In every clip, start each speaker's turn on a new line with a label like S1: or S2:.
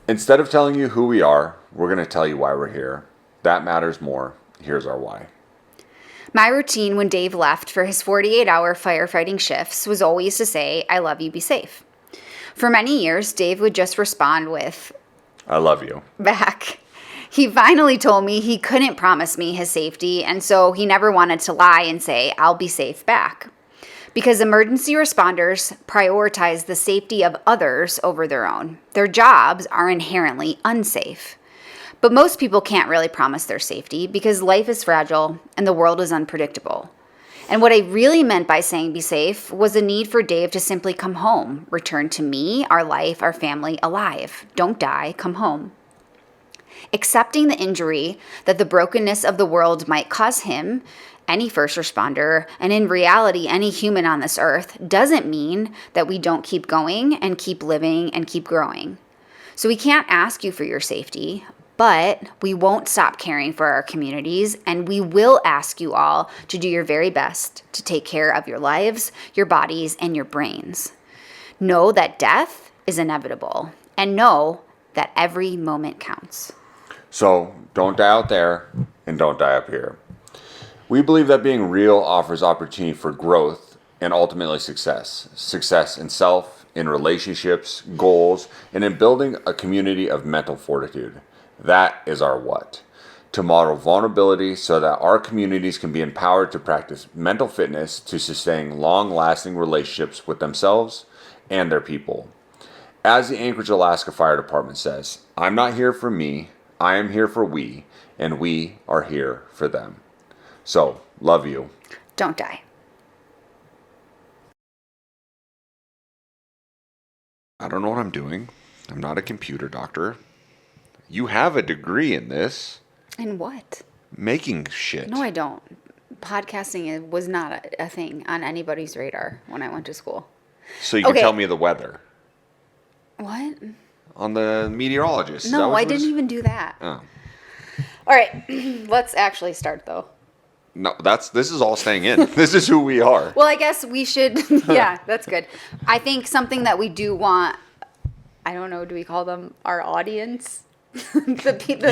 S1: Instead of telling you who we are, we're going to tell you why we're here. That matters more. Here's our why.
S2: My routine when Dave left for his 48-hour firefighting shifts was always to say, I love you, be safe. For many years, Dave would just respond with,
S1: I love you.
S2: back. He finally told me he couldn't promise me his safety, and so he never wanted to lie and say, I'll be safe back. Because emergency responders prioritize the safety of others over their own. Their jobs are inherently unsafe. But most people can't really promise their safety because life is fragile and the world is unpredictable. And what I really meant by saying be safe was a need for Dave to simply come home, return to me, our life, our family alive. Don't die, come home. Accepting the injury that the brokenness of the world might cause him, any first responder, and in reality, any human on this earth, doesn't mean that we don't keep going and keep living and keep growing. So we can't ask you for your safety, but we won't stop caring for our communities, and we will ask you all to do your very best to take care of your lives, your bodies, and your brains. Know that death is inevitable, and know that every moment counts.
S1: So don't die out there and don't die up here. We believe that being real offers opportunity for growth and ultimately success. Success in self, in relationships, goals, and in building a community of mental fortitude. That is our what. To model vulnerability so that our communities can be empowered to practice mental fitness to sustain long-lasting relationships with themselves and their people. As the Anchorage, Alaska Fire Department says, I'm not here for me, I am here for we, and we are here for them. So, love you.
S2: Don't die.
S1: I don't know what I'm doing. I'm not a computer doctor. You have a degree in this.
S2: In what?
S1: Making shit.
S2: No, I don't. Podcasting was not a thing on anybody's radar when I went to school.
S1: So you can tell me the weather.
S2: What?
S1: On the meteorologist.
S2: No, I didn't even do that.
S1: Oh.
S2: All right, let's actually start though.
S1: No, this is all staying in. This is who we are.
S2: Well, I guess we should, yeah, that's good. I think something that we do want, I don't know, do we call them our audience?
S1: You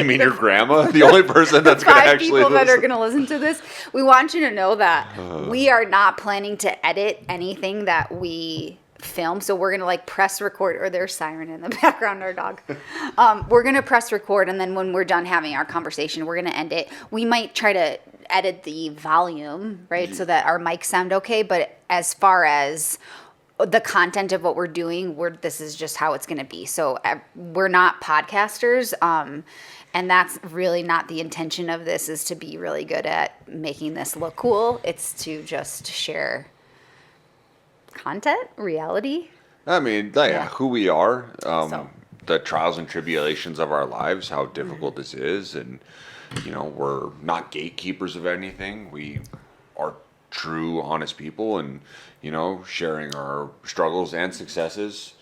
S1: mean your grandma? The only person that's going to actually
S2: people that are
S1: listen?
S2: going to listen to this? We want you to know that we are not planning to edit anything that we film. So we're going to like press record, or there's siren in the background, our dog. We're going to press record, and then when we're done having our conversation, we're going to end it. We might try to edit the volume, right, so that our mics sound okay. But as far as the content of what we're doing, this is just how it's going to be. So we're not podcasters, and that's really not the intention of this, is to be really good at making this look cool. It's to just share content, reality.
S1: I mean, who we are, the trials and tribulations of our lives, how difficult this is, and, we're not gatekeepers of anything. We are true, honest people, and, sharing our struggles and successes.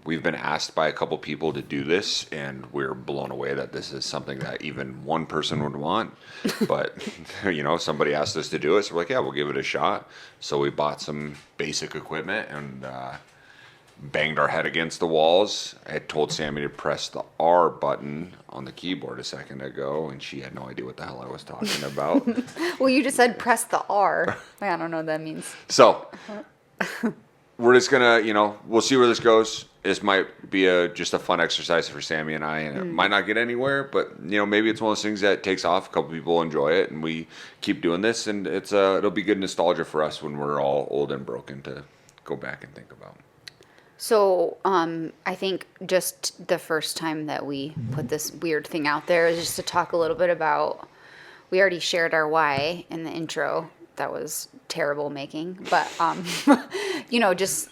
S1: We've been asked by a couple people to do this, and we're blown away that this is something that even one person would want. But, somebody asked us to do it, so we're like, yeah, we'll give it a shot. So we bought some basic equipment and banged our head against the walls. I had told Sammy to press the R button on the keyboard a second ago, and she had no idea what the hell I was talking about.
S2: Well, you just said press the R. I don't know what that means.
S1: So, we're just going to, we'll see where this goes. This might be just a fun exercise for Sammy and I, and it might not get anywhere, but, maybe it's one of those things that takes off. A couple people enjoy it, and we keep doing this, and it'll be good nostalgia for us when we're all old and broken to go back and think about.
S2: So I think just the first time that we put this weird thing out there is just to talk a little bit about, we already shared our why in the intro. That was terrible making, but, just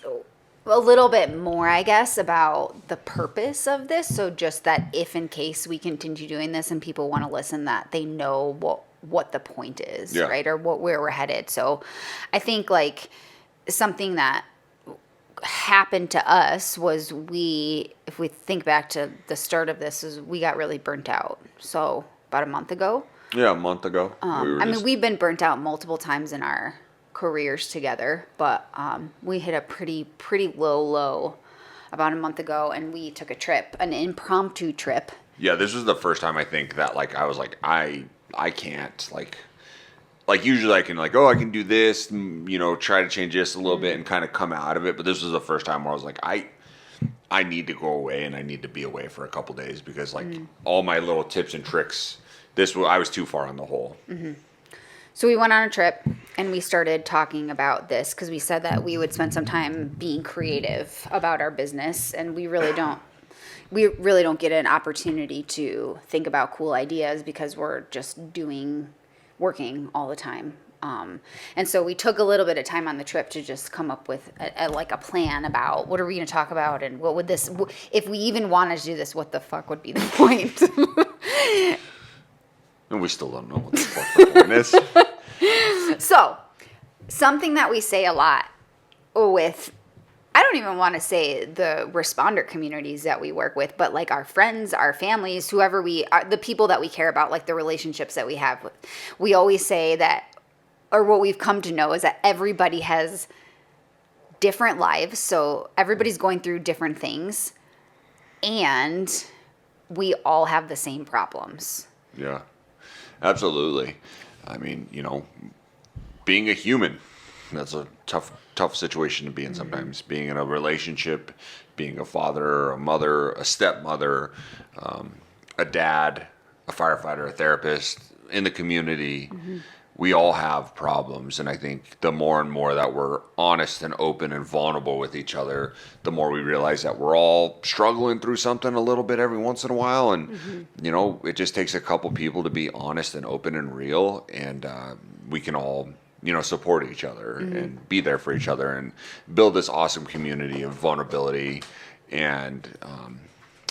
S2: a little bit more, I guess, about the purpose of this. So just that if in case we continue doing this and people want to listen, that they know what the point is, right? Or where we're headed. So I think like something that happened to us was if we think back to the start of this, is we got really burnt out. So about a month ago. Yeah,
S1: a month ago.
S2: We've been burnt out multiple times in our careers together, but we hit a pretty low about a month ago, and we took a trip, an impromptu trip.
S1: Yeah, this was the first time I think that like I was like I can't like usually I can like, oh, I can do this, try to change this a little bit and kind of come out of it. But this was the first time where I was like, I need to go away and I need to be away for a couple days because like all my little tips and tricks, I was too far on the hole.
S2: Mm-hmm. So we went on a trip and we started talking about this because we said that we would spend some time being creative about our business, and we really don't get an opportunity to think about cool ideas because we're just working all the time. And so we took a little bit of time on the trip to just come up with a plan about what are we going to talk about, and what would this, if we even wanted to do this, what the fuck would be the point?
S1: And we still don't know what the fuck the point is.
S2: So, something that we say a lot with, I don't even want to say the responder communities that we work with, but like our friends, our families, whoever the people that we care about, like the relationships that we have with, we always say that, or what we've come to know is that everybody has different lives. So everybody's going through different things, and we all have the same problems.
S1: Yeah, absolutely. I mean, being a human, that's a tough situation to be in sometimes. Being in a relationship, being a father, a mother, a stepmother, a dad, a firefighter, a therapist, in the community, we all have problems. And I think the more and more that we're honest and open and vulnerable with each other, the more we realize that we're all struggling through something a little bit every once in a while. And, it just takes a couple people to be honest and open and real. And we can all support each other and be there for each other and build this awesome community of vulnerability. And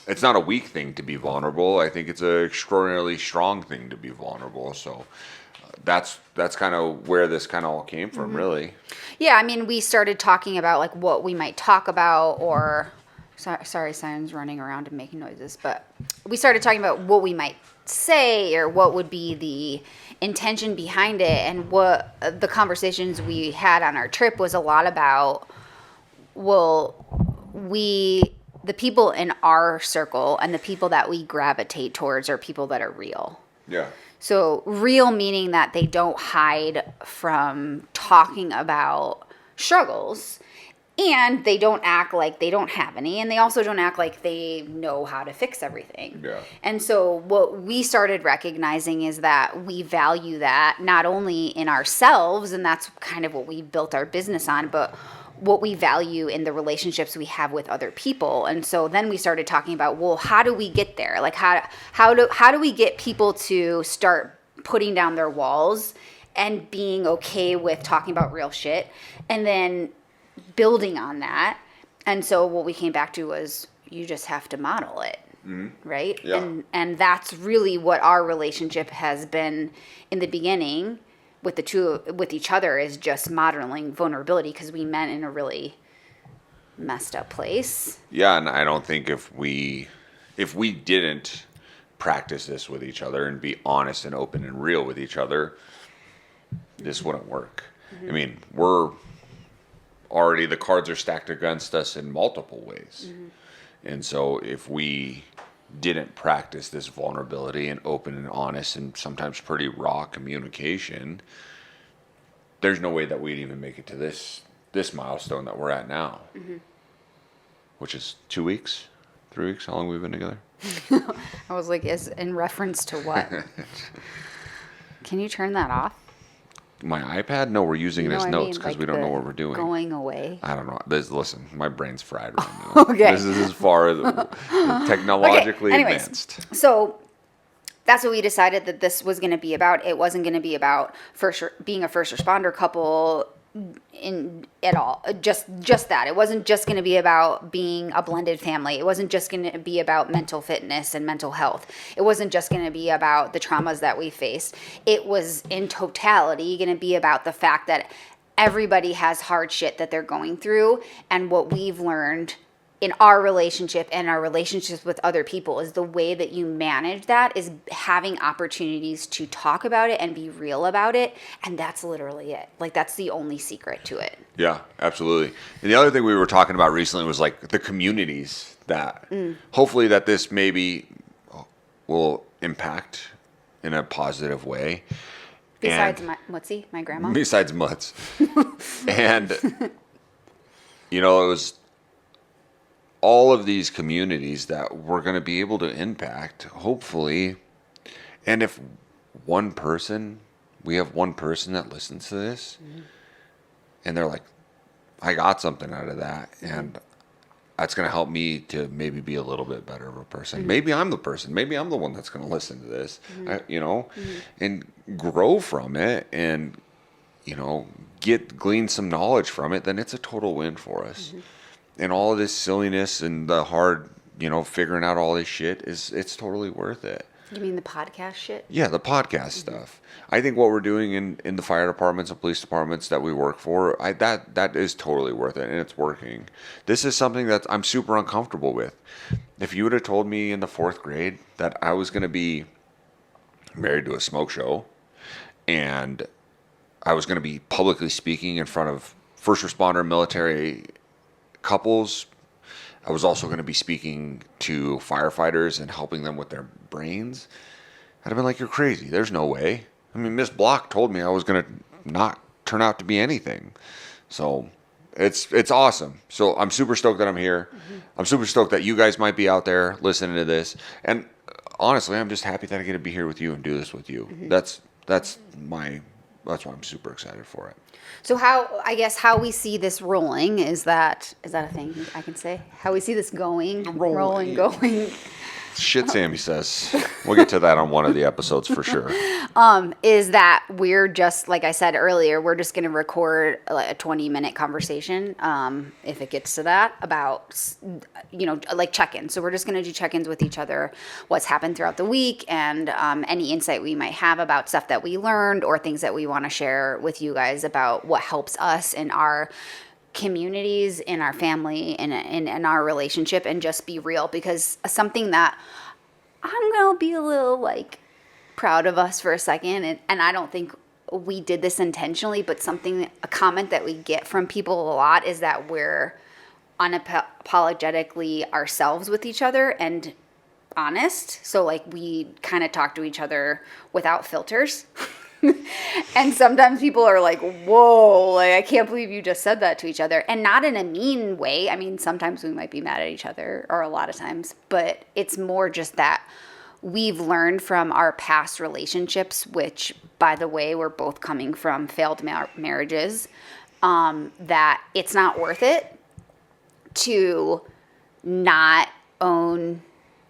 S1: it's not a weak thing to be vulnerable. I think it's an extraordinarily strong thing to be vulnerable. So that's kind of where this kind of all came from, really.
S2: Yeah, I mean, we started talking about like what we might talk about, or sorry, Simon's running around and making noises, but we started talking about what we might say or what would be the intention behind it. And what the conversations we had on our trip was a lot about, the people in our circle and the people that we gravitate towards are people that are real.
S1: Yeah.
S2: So real meaning that they don't hide from talking about struggles, and they don't act like they don't have any, and they also don't act like they know how to fix everything.
S1: Yeah.
S2: And so what we started recognizing is that we value that not only in ourselves, and that's kind of what we built our business on, but what we value in the relationships we have with other people. And so then we started talking about, well, how do we get there? Like how do we get people to start putting down their walls and being okay with talking about real shit, and then building on that. And so what we came back to was, you just have to model it. Right?
S1: Yeah.
S2: And that's really what our relationship has been in the beginning with each other, is just modeling vulnerability, because we met in a really messed up place.
S1: Yeah, and I don't think if we didn't practice this with each other and be honest and open and real with each other, this wouldn't work. I mean, the cards are stacked against us in multiple ways. And so if we didn't practice this vulnerability and open and honest and sometimes pretty raw communication, there's no way that we'd even make it to this milestone that we're at now, which is 2 weeks, 3 weeks. How long we've been together?
S2: I was like, is in reference to what? Can you turn that off?
S1: My iPad? No, we're using it as notes because we don't know what we're doing.
S2: Going away.
S1: I don't know. Listen, my brain's fried right now.
S2: Okay.
S1: This is as far as technologically advanced.
S2: So that's what we decided that this was going to be about. It wasn't going to be about being a first responder couple at all. Just that. It wasn't just going to be about being a blended family. It wasn't just going to be about mental fitness and mental health. It wasn't just going to be about the traumas that we faced. It was in totality going to be about the fact that everybody has hard shit that they're going through, and what we've learned in our relationship and our relationships with other people is the way that you manage that is having opportunities to talk about it and be real about it. And that's literally it. Like, that's the only secret to it.
S1: Yeah, absolutely. And the other thing we were talking about recently was like the communities that hopefully that this maybe will impact in a positive way.
S2: Besides Muci, my grandma.
S1: Besides Mutz. And, you know, it was all of these communities that we're going to be able to impact, hopefully. And if we have one person that listens to this, and they're like, I got something out of that, and that's going to help me to maybe be a little bit better of a person. Maybe I'm the person. Maybe I'm the one that's going to listen to this, and grow from it and, glean some knowledge from it, then it's a total win for us. And all of this silliness and the hard, figuring out all this shit it's totally worth it.
S2: You mean the podcast shit?
S1: Yeah, the podcast stuff. I think what we're doing in the fire departments and police departments that we work for, that is totally worth it, and it's working. This is something that I'm super uncomfortable with. If you would have told me in the 4th grade that I was going to be married to a smoke show, and I was going to be publicly speaking in front of first responder military couples, I was also going to be speaking to firefighters and helping them with their brains, I'd have been like, you're crazy. There's no way. I mean, Miss Block told me I was going to not turn out to be anything. So it's awesome. So I'm super stoked that I'm here. I'm super stoked that you guys might be out there listening to this. And honestly, I'm just happy that I get to be here with you and do this with you. That's why I'm super excited for it.
S2: So how we see this rolling is that a thing I can say? How we see this going.
S1: Shit Sammy says. We'll get to that on one of the episodes for sure.
S2: Is that we're just, like I said earlier, we're just going to record like a 20-minute conversation, if it gets to that, about, like check-ins. So we're just going to do check-ins with each other, what's happened throughout the week, and any insight we might have about stuff that we learned or things that we want to share with you guys about what helps us in our communities, in our family, in our relationship, and just be real, because something that I'm going to be a little like proud of us for a second, and I don't think we did this intentionally, but a comment that we get from people a lot is that we're unapologetically ourselves with each other and honest. So like we kind of talk to each other without filters. And sometimes people are like, whoa, like, I can't believe you just said that to each other. And not in a mean way. I mean, sometimes we might be mad at each other, or a lot of times, but it's more just that we've learned from our past relationships, which, by the way, we're both coming from failed marriages, that it's not worth it to not own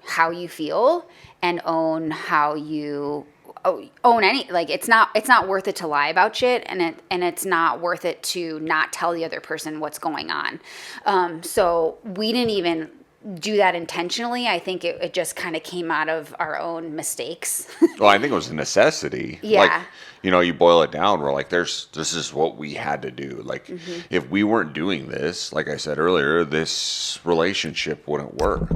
S2: how you feel and own how you own any, like, it's not worth it to lie about shit, and it's not worth it to not tell the other person what's going on. So we didn't even do that intentionally. I think it just kind of came out of our own mistakes.
S1: Well, I think it was a necessity.
S2: Yeah.
S1: Like, you boil it down, we're like, this is what we had to do. Like, if we weren't doing this, like I said earlier, this relationship wouldn't work.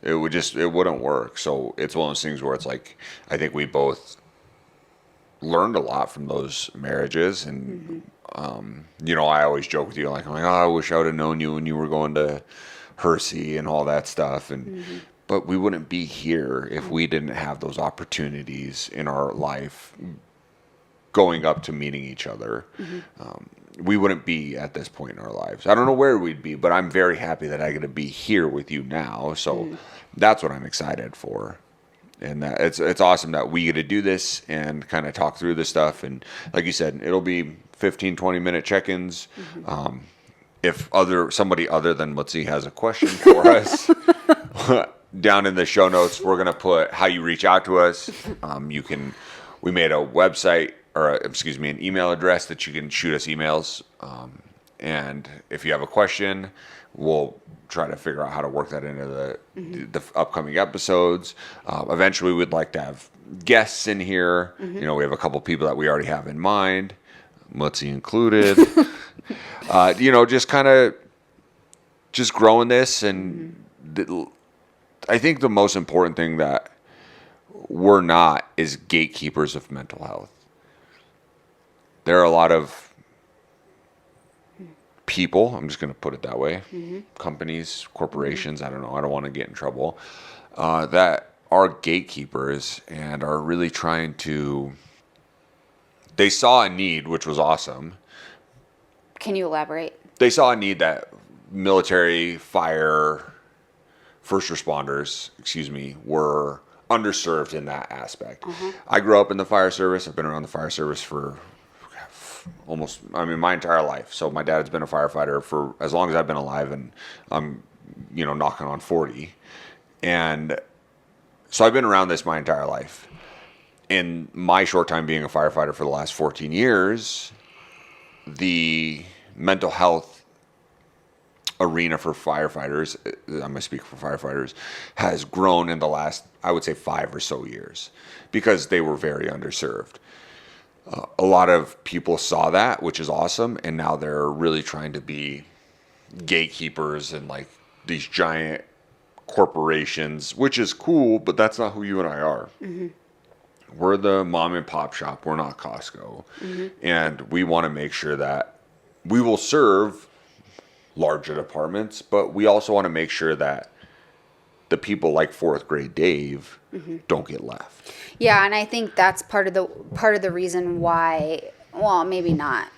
S1: It wouldn't work. So it's one of those things where it's like, I think we both learned a lot from those marriages. And, I always joke with you, like, I'm like, I wish I would have known you when you were going to Hersey and all that stuff. And, but we wouldn't be here if we didn't have those opportunities in our life going up to meeting each other. We wouldn't be at this point in our lives. I don't know where we'd be, but I'm very happy that I get to be here with you now. So that's what I'm excited for. And that it's awesome that we get to do this and kind of talk through this stuff. And like you said, it'll be 15, 20-minute check-ins. If somebody other than Muci has a question for us, down in the show notes, we're going to put how you reach out to us. We made a website, or an email address that you can shoot us emails. And if you have a question, we'll try to figure out how to work that into the upcoming episodes. Eventually, we'd like to have guests in here. We have a couple people that we already have in mind, Muci included. Just kind of just growing this. And I think the most important thing that we're not is gatekeepers of mental health. There are a lot of people, I'm just going to put it that way, companies, corporations, I don't know, I don't want to get in trouble, that are gatekeepers and are really trying to, they saw a need, which was awesome.
S2: Can you elaborate?
S1: They saw a need that military, fire, first responders, were underserved in that aspect. I grew up in the fire service. I've been around the fire service for my entire life. So my dad's been a firefighter for as long as I've been alive, and I'm, knocking on 40. And so I've been around this my entire life. In my short time being a firefighter for the last 14 years, the mental health arena for firefighters, I'm going to speak for firefighters, has grown in the last, I would say, 5 or so years because they were very underserved. A lot of people saw that, which is awesome, and now they're really trying to be gatekeepers and like these giant corporations, which is cool, but that's not who you and I are. We're the mom and pop shop. We're not Costco. And we want to make sure that we will serve larger departments, but we also want to make sure that the people like fourth grade Dave don't get left.
S2: Yeah, and I think that's part of the reason why, well, maybe not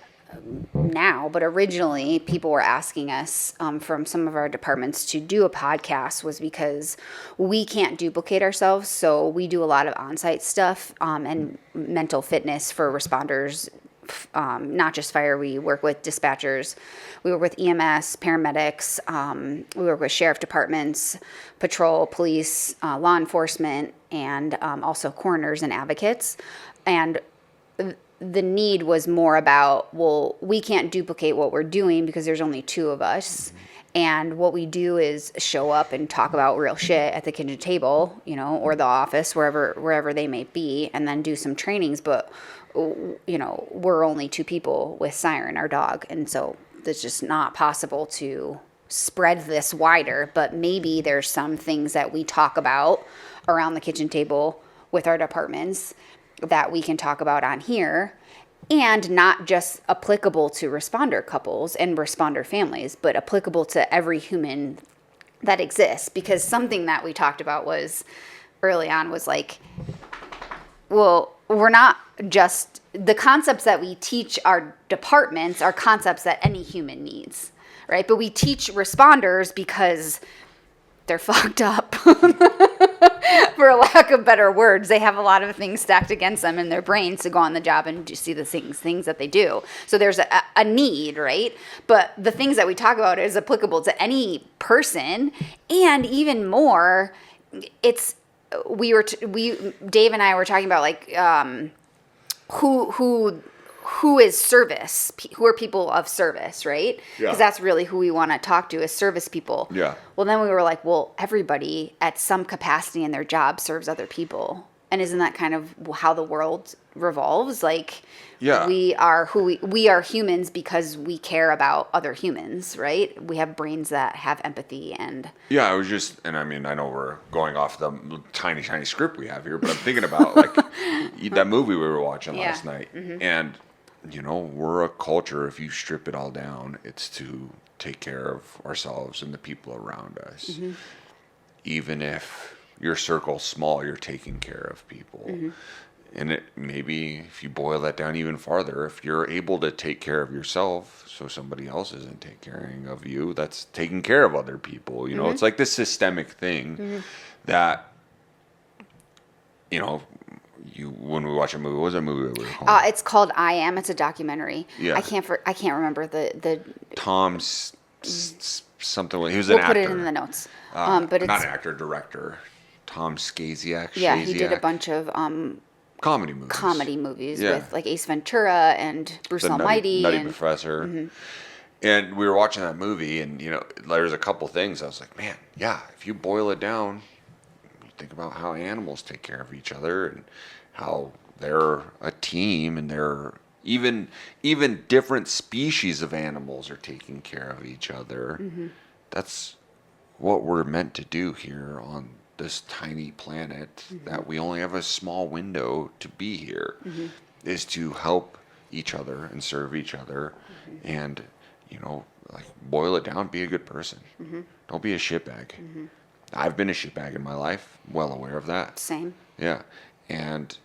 S2: now, but originally people were asking us from some of our departments to do a podcast was because we can't duplicate ourselves. So we do a lot of on-site stuff and mental fitness for responders, not just fire. We work with dispatchers, we work with EMS, paramedics, we work with sheriff departments, patrol, police, law enforcement, and also coroners and advocates. And the need was more about, well, we can't duplicate what we're doing because there's only 2 of us. And what we do is show up and talk about real shit at the kitchen table, or the office, wherever they may be, and then do some trainings. But, we're only 2 people with Siren, our dog. And so it's just not possible to spread this wider. But maybe there's some things that we talk about around the kitchen table with our departments that we can talk about on here, and not just applicable to responder couples and responder families, but applicable to every human that exists. Because something that we talked about was early on was like, well, we're not just, the concepts that we teach our departments are concepts that any human needs, right? But we teach responders because they're fucked up. For a lack of better words, they have a lot of things stacked against them in their brains to go on the job and see the things that they do. So there's a need, right? But the things that we talk about is applicable to any person, and even more, it's Dave and I were talking about like who is service? Who are people of service, right? Because that's really who we want to talk to is service people. Yeah. Well, then we were like, well, everybody at some capacity in their job serves other people. And isn't that kind of how the world revolves? Like, we are we are humans because we care about other humans, right? We have brains that have empathy and...
S1: Yeah, I was just, and I mean, I know we're going off the tiny script we have here, but I'm thinking about like that movie we were watching last night. And we're a culture, if you strip it all down, it's to take care of ourselves and the people around us. Even if your circle's small, you're taking care of people. And maybe if you boil that down even farther, if you're able to take care of yourself so somebody else isn't taking care of you, that's taking care of other people. It's like this systemic thing that, when we watch a movie, what was that movie that we were calling?
S2: It's called I Am. It's a documentary. Yeah. I can't remember the
S1: Tom's something. He was an actor.
S2: We'll put it in the notes. But it's
S1: not an actor, director. Tom Skaziak.
S2: Yeah, he did a bunch of
S1: comedy movies.
S2: With like Ace Ventura and Bruce Almighty.
S1: Nutty Professor. And we were watching that movie, and there's a couple things I was like, man, yeah, if you boil it down, you think about how animals take care of each other and how they're a team, and they're even different species of animals are taking care of each other. that's what we're meant to do here on this tiny planet, that we only have a small window to be here, is to help each other and serve each other, and like, boil it down, be a good person. Don't be a shitbag. I've been a shitbag in my life, well aware of that.
S2: Same.
S1: Yeah, and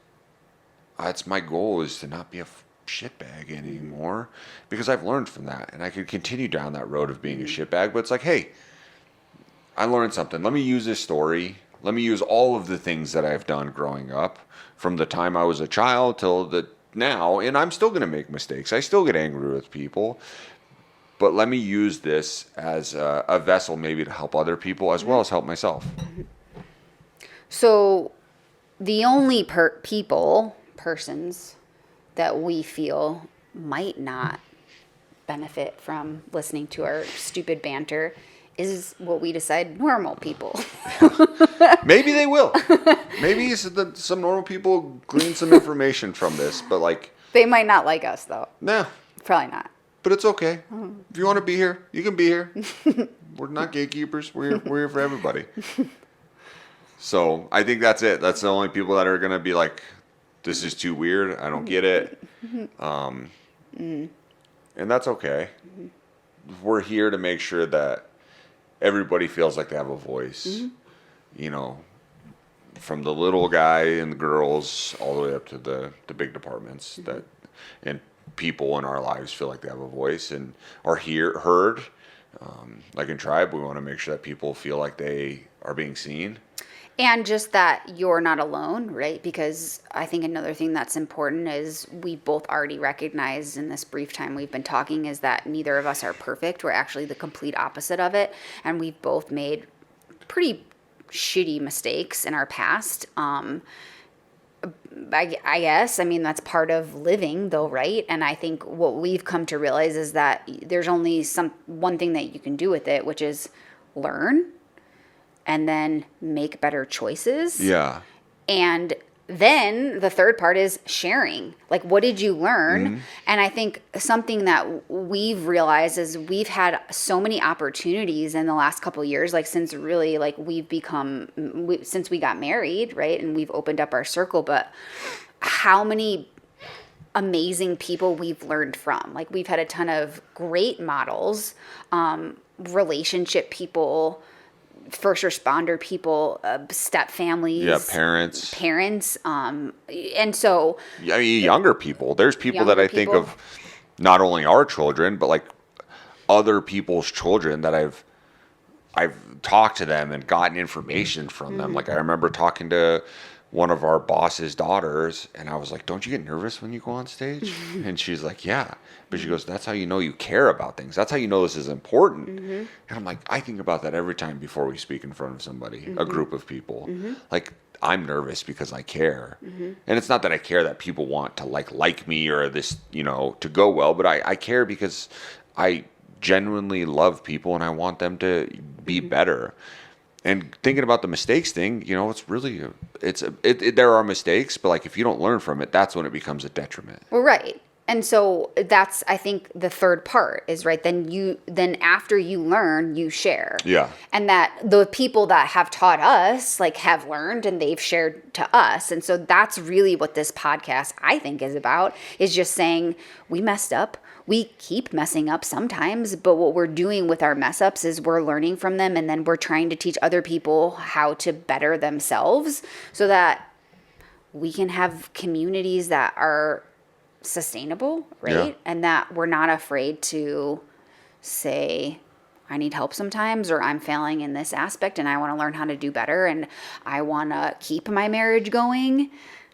S1: that's my goal, is to not be a shitbag anymore, because I've learned from that, and I could continue down that road of being a shitbag, but it's like, hey, I learned something. Let me use this story. Let me use all of the things that I've done growing up, from the time I was a child till the now, and I'm still going to make mistakes. I still get angry with people, but let me use this as a vessel, maybe to help other people as well as help myself.
S2: So the only persons that we feel might not benefit from listening to our stupid banter is what we decide normal people.
S1: Maybe they will. Maybe some normal people glean some information from this, but like,
S2: They might not like us, though.
S1: nah,
S2: Probably not.
S1: but it's okay. If you want to be here, you can be here. We're not gatekeepers. We're here for everybody. So I think that's it. That's the only people that are going to be like, this is too weird. I don't get it. And that's okay. We're here to make sure that everybody feels like they have a voice. From the little guy and the girls all the way up to the big departments, that and people in our lives feel like they have a voice and are heard. Like in Tribe, we want to make sure that people feel like they are being seen.
S2: And just that you're not alone, right? Because I think another thing that's important is we both already recognize in this brief time we've been talking is that neither of us are perfect. We're actually the complete opposite of it. And we've both made pretty shitty mistakes in our past. I guess, I mean, that's part of living though, right? And I think what we've come to realize is that there's only one thing that you can do with it, which is learn and then make better choices.
S1: Yeah.
S2: And then the third part is sharing. Like, what did you learn? And I think something that we've realized is we've had so many opportunities in the last couple of years, like since really like since we got married, right? And we've opened up our circle, but how many amazing people we've learned from. Like, we've had a ton of great models, relationship people, first responder people, step families,
S1: Parents,
S2: and so
S1: I mean, younger people. There's people that I think of, not only our children, but like other people's children that I've talked to them and gotten information from them. Like, I remember talking to one of our boss's daughters, and I was like, don't you get nervous when you go on stage? And she's like, yeah. But she goes, that's how you know you care about things. That's how you know this is important. And I'm like, I think about that every time before we speak in front of somebody, a group of people. Like, I'm nervous because I care. And it's not that I care that people want to like me or this, to go well, but I care because I genuinely love people and I want them to be better. And thinking about the mistakes thing, it's really, there are mistakes, but like, if you don't learn from it, that's when it becomes a detriment.
S2: Well, right. And so that's, I think, the third part is, right, then after you learn, you share.
S1: Yeah.
S2: And that the people that have taught us, like, have learned and they've shared to us. And so that's really what this podcast, I think, is about, is just saying we messed up. We keep messing up sometimes, but what we're doing with our mess ups is we're learning from them, and then we're trying to teach other people how to better themselves so that we can have communities that are sustainable, right?
S1: Yeah.
S2: And that we're not afraid to say, I need help sometimes, or I'm failing in this aspect and I want to learn how to do better, and I want to keep my marriage going,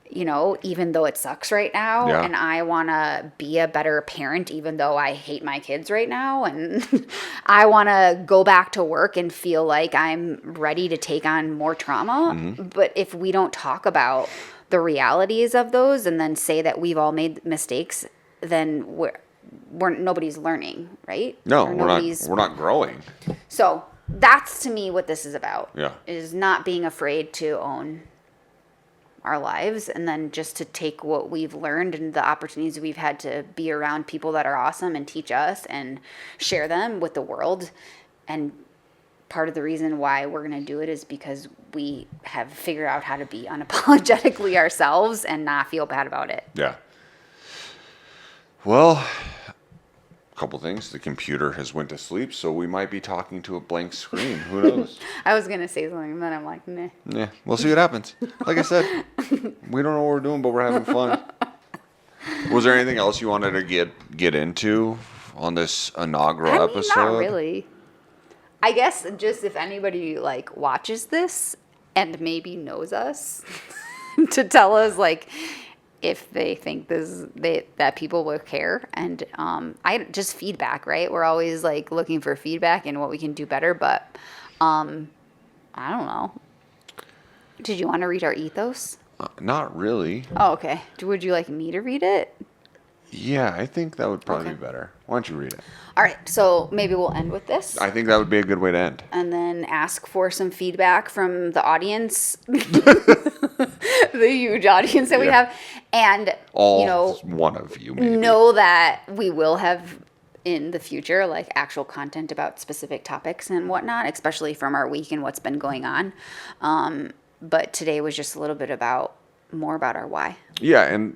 S2: even though it sucks right now.
S1: Yeah.
S2: And I want to be a better parent, even though I hate my kids right now. And I want to go back to work and feel like I'm ready to take on more trauma. But if we don't talk about the realities of those and then say that we've all made mistakes, then nobody's learning, right?
S1: No, we're not growing.
S2: So that's, to me, what this is about.
S1: Yeah.
S2: Is not being afraid to own our lives, and then just to take what we've learned and the opportunities we've had to be around people that are awesome and teach us and share them with the world, and part of the reason why we're going to do it is because we have figured out how to be unapologetically ourselves and not feel bad about it.
S1: Yeah. Well, a couple things. The computer has went to sleep, so we might be talking to a blank screen. Who knows?
S2: I was going to say something, and then I'm like, meh.
S1: Yeah, we'll see what happens. Like I said, we don't know what we're doing, but we're having fun. Was there anything else you wanted to get into on this inaugural episode?
S2: Not really. I guess just if anybody like watches this and maybe knows us to tell us like if they think that people will care, and I just feedback, right? We're always like looking for feedback and what we can do better, but I don't know. Did you want to read our ethos?
S1: Not really.
S2: Oh, okay. Would you like me to read it?
S1: Yeah, I think that would probably be better. Why don't you read it?
S2: All right, so maybe we'll end with this.
S1: I think that would be a good way to end.
S2: And then ask for some feedback from the audience, the huge audience that we have. And,
S1: one of you, maybe.
S2: Know that we will have in the future, like actual content about specific topics and whatnot, especially from our week and what's been going on. But today was just a little bit more about our why.
S1: Yeah, and,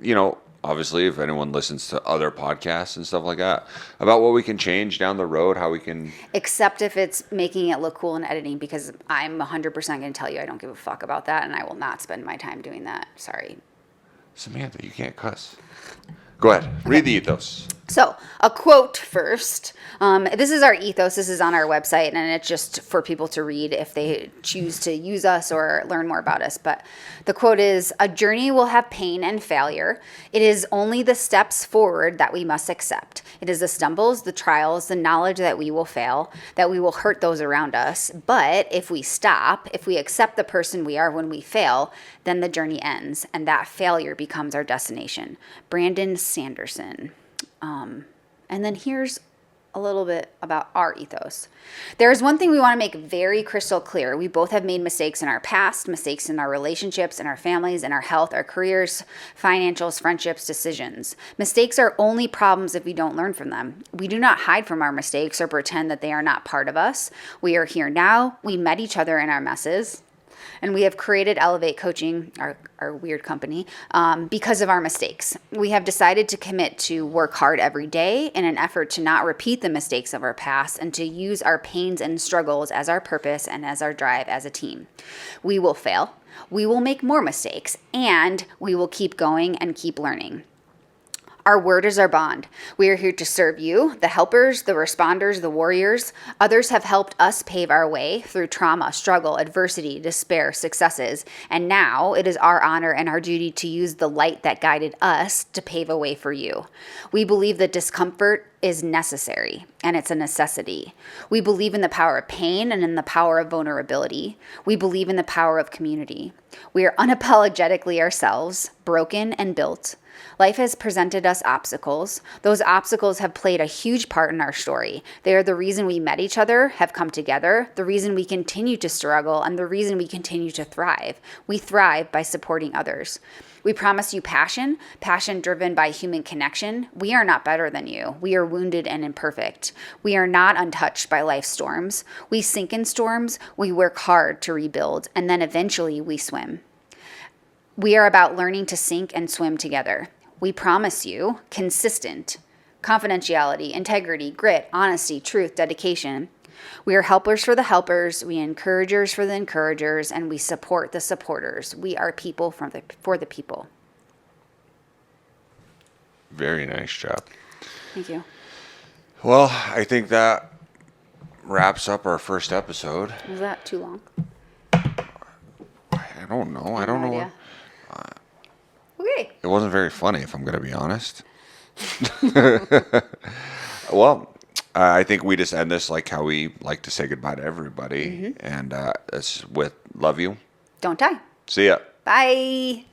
S1: obviously, if anyone listens to other podcasts and stuff like that, about what we can change down the road, how we can...
S2: Except if it's making it look cool in editing, because I'm 100% going to tell you I don't give a fuck about that, and I will not spend my time doing that. Sorry.
S1: Samantha, you can't cuss. Go ahead. Okay. Read the ethos.
S2: So, a quote first. This is our ethos. This is on our website, and it's just for people to read if they choose to use us or learn more about us. But the quote is, "A journey will have pain and failure. It is only the steps forward that we must accept. It is the stumbles, the trials, the knowledge that we will fail, that we will hurt those around us. But if we stop, if we accept the person we are when we fail, then the journey ends, and that failure becomes our destination." Brandon Sanderson. And then here's a little bit about our ethos. There is one thing we want to make very crystal clear. We both have made mistakes in our past, mistakes in our relationships, in our families, in our health, our careers, financials, friendships, decisions. Mistakes are only problems if we don't learn from them. We do not hide from our mistakes or pretend that they are not part of us. We are here now. We met each other in our messes. And we have created Elevate Coaching, our weird company, because of our mistakes. We have decided to commit to work hard every day in an effort to not repeat the mistakes of our past and to use our pains and struggles as our purpose and as our drive as a team. We will fail. We will make more mistakes. And we will keep going and keep learning. Our word is our bond. We are here to serve you, the helpers, the responders, the warriors. Others have helped us pave our way through trauma, struggle, adversity, despair, successes. And now it is our honor and our duty to use the light that guided us to pave a way for you. We believe that discomfort is necessary, and it's a necessity. We believe in the power of pain and in the power of vulnerability. We believe in the power of community. We are unapologetically ourselves, broken and built. Life has presented us obstacles. Those obstacles have played a huge part in our story. They are the reason we met each other, have come together, the reason we continue to struggle, and the reason we continue to thrive. We thrive by supporting others. We promise you passion driven by human connection. We are not better than you. We are wounded and imperfect. We are not untouched by life's storms. We sink in storms. We work hard to rebuild, and then eventually we swim. We are about learning to sink and swim together. We promise you consistent confidentiality, integrity, grit, honesty, truth, dedication. We are helpers for the helpers, we encouragers for the encouragers, and we support the supporters. We are people for the people.
S1: Very nice job.
S2: Thank you.
S1: Well, I think that wraps up our first episode.
S2: Was that too long?
S1: I don't know. I don't know.
S2: Idea. Okay.
S1: It wasn't very funny, if I'm going to be honest. Well, I think we just end this like how we like to say goodbye to everybody. Mm-hmm. And it's with love you.
S2: Don't die.
S1: See ya.
S2: Bye.